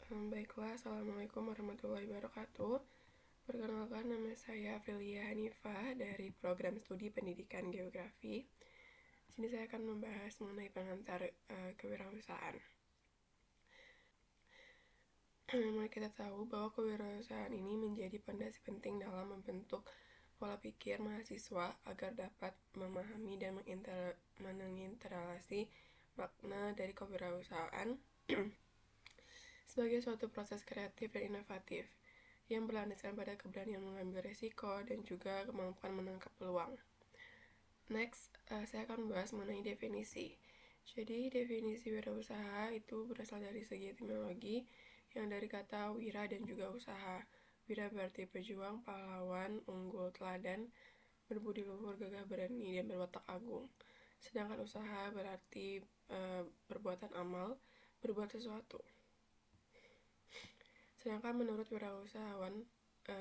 Baiklah, Assalamualaikum warahmatullahi wabarakatuh. Perkenalkan, nama saya Aprilia Hanifah dari Program Studi Pendidikan Geografi. Di sini saya akan membahas mengenai pengantar kewirausahaan. Kita tahu bahwa kewirausahaan ini menjadi pondasi penting dalam membentuk pola pikir mahasiswa agar dapat memahami dan mengintegrasi makna dari kewirausahaan sebagai suatu proses kreatif dan inovatif yang berlandaskan pada keberanian mengambil risiko dan juga kemampuan menangkap peluang. Next, saya akan membahas mengenai definisi. Jadi, definisi wirausaha itu berasal dari segi etimologi yang dari kata wira dan juga usaha. Wira berarti pejuang, pahlawan, unggul, teladan, berbudi luhur, gagah berani, dan berwatak agung. Sedangkan usaha berarti perbuatan amal, berbuat sesuatu. Sedangkan menurut wirausahawan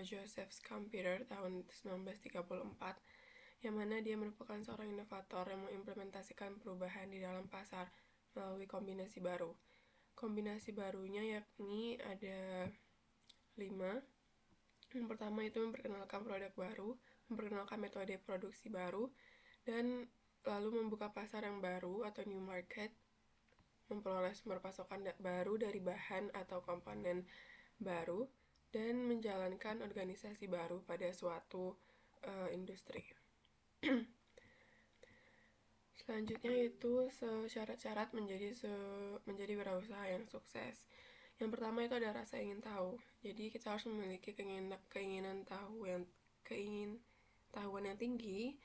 Joseph Schumpeter tahun 1934, yang mana dia merupakan seorang inovator yang mengimplementasikan perubahan di dalam pasar melalui kombinasi baru. Kombinasi barunya yakni ada 5. Yang pertama itu memperkenalkan produk baru, memperkenalkan metode produksi baru, dan lalu membuka pasar yang baru atau new market, memperoleh sumber pasokan baru dari bahan atau komponen baru, dan menjalankan organisasi baru pada suatu industri. Selanjutnya itu syarat-syarat menjadi wirausaha yang sukses. Yang pertama itu ada rasa ingin tahu. Jadi kita harus memiliki keinginan tahuan yang tinggi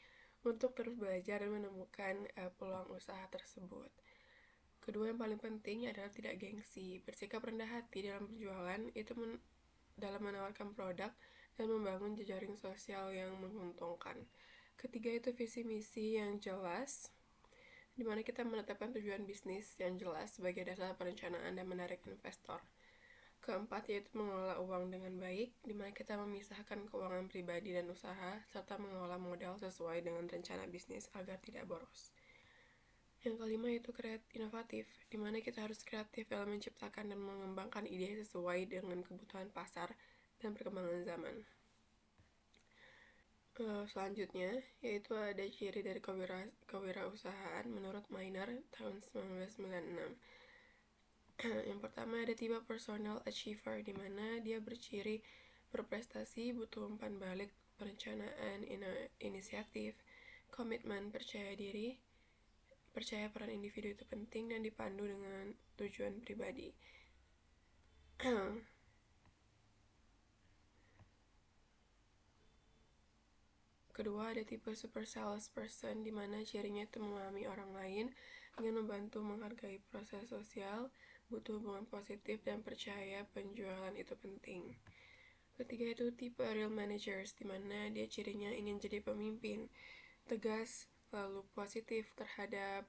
untuk terus belajar dan menemukan peluang usaha tersebut. Kedua yang paling penting adalah tidak gengsi. Bersikap rendah hati dalam berjualan itu dalam menawarkan produk dan membangun jejaring sosial yang menguntungkan. Ketiga itu visi misi yang jelas, di mana kita menetapkan tujuan bisnis yang jelas sebagai dasar perencanaan dan menarik investor. Keempat yaitu mengelola uang dengan baik, di mana kita memisahkan keuangan pribadi dan usaha, serta mengelola modal sesuai dengan rencana bisnis agar tidak boros. Yang kelima yaitu inovatif, di mana kita harus kreatif dalam menciptakan dan mengembangkan ide sesuai dengan kebutuhan pasar dan perkembangan zaman. Selanjutnya, yaitu ada ciri dari kewirausahaan menurut Miner tahun 1996. Yang pertama ada tipe personal achiever, di mana dia berciri berprestasi, butuh umpan balik, perencanaan, inisiatif, komitmen, percaya diri, percaya peran individu itu penting, dan dipandu dengan tujuan pribadi. Kedua ada tipe super salesperson, di mana cirinya itu memahami orang lain, ingin membantu, menghargai proses sosial, butuh hubungan positif, dan percaya penjualan itu penting. Ketiga itu tipe real managers, di mana dia cirinya ingin jadi pemimpin, tegas, lalu positif terhadap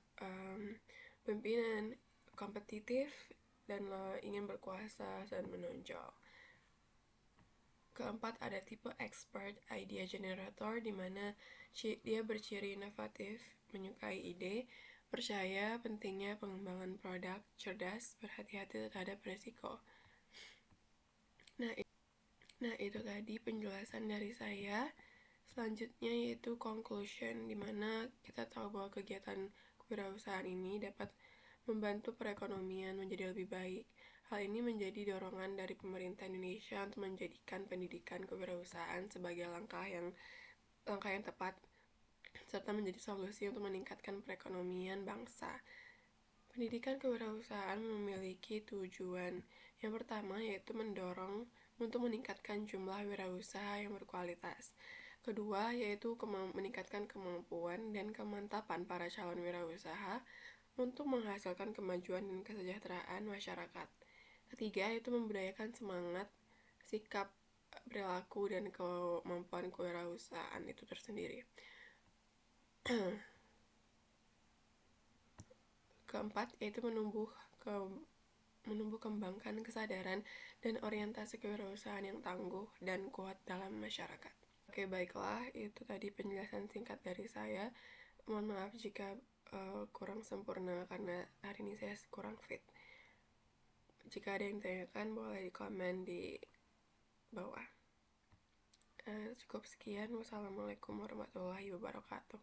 pimpinan, kompetitif, dan ingin berkuasa dan menonjol. Keempat ada tipe expert idea generator, di mana dia berciri inovatif, menyukai ide, percaya pentingnya pengembangan produk, cerdas, berhati-hati terhadap risiko. Nah itu tadi penjelasan dari saya. Selanjutnya yaitu conclusion, di mana kita tahu bahwa kegiatan kewirausahaan ini dapat membantu perekonomian menjadi lebih baik. Hal ini menjadi dorongan dari pemerintah Indonesia untuk menjadikan pendidikan kewirausahaan sebagai langkah yang tepat, serta menjadi solusi untuk meningkatkan perekonomian bangsa. Pendidikan kewirausahaan memiliki tujuan. Yang pertama yaitu mendorong untuk meningkatkan jumlah wirausaha yang berkualitas. Kedua yaitu meningkatkan kemampuan dan kemantapan para calon wirausaha untuk menghasilkan kemajuan dan kesejahteraan masyarakat. Ketiga yaitu membudayakan semangat, sikap, perilaku, dan kemampuan kewirausahaan itu tersendiri. Keempat yaitu menumbuh kembangkan kesadaran dan orientasi kewirausahaan yang tangguh dan kuat dalam masyarakat. Oke, baiklah, itu tadi penjelasan singkat dari saya. Mohon maaf jika kurang sempurna karena hari ini saya kurang fit. Jika ada yang ditanyakan boleh di komen di bawah. Cukup sekian. Wassalamualaikum warahmatullahi wabarakatuh.